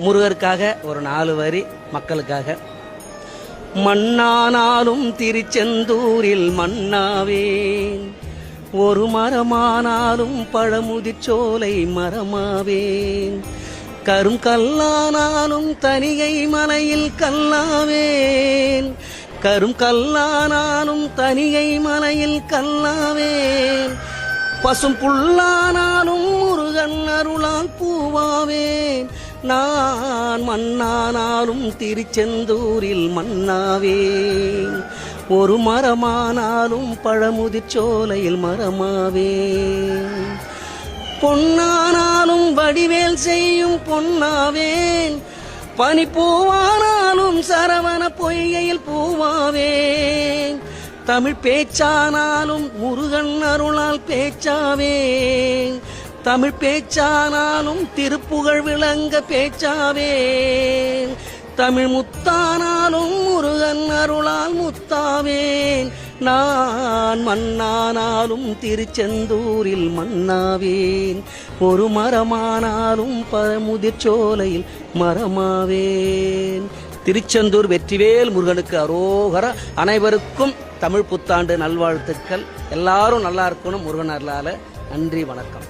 முருகருக்காக ஒரு 4 வரி மக்களுக்காக. மண்ணானாலும் திருச்செந்தூரில் மண்ணாவேன், ஒரு மரமானாலும் பழமுதிர்ச்சோலை மரமாவேன், கரும் கல்லானாலும் தனிகை மலையில் கல்லாவேன், கரும் கல்லானாலும் தனிகை மலையில் கல்லாவேன், பசும் புல்லானாலும் முருகன் அருளால் பூவாவேன், நான் மண்ணானாலும் திருச்செந்தூரில் மண்ணாவேன், ஒரு மரமானாலும் பழமுதிர்ச்சோலையில் மரமாவேன், பொன்னானாலும் வடிவேல் செய்யும் பொன்னாவேன், பனிப்பூவானாலும் சரவண பொய்கையில் பூவாவேன், தமிழ் பேச்சானாலும் முருகன் அருளால் பேச்சாவேன், தமிழ் பேச்சானாலும் திருப்புகழ் விளங்க பேச்சாவேன், தமிழ் முத்தானாலும் முருகன் அருளால் முத்தாவேன், நான் மண்ணானாலும் திருச்செந்தூரில் மண்ணாவேன், ஒரு மரமானாலும் பழமுதிர்ச்சோலையில் மரமாவேன். திருச்செந்தூர் வெற்றிவேல் முருகனுக்கு அரோகரா. அனைவருக்கும் தமிழ் புத்தாண்டு நல்வாழ்த்துக்கள். எல்லாரும் நல்லா இருக்கணும் முருகன் அருளால. நன்றி, வணக்கம்.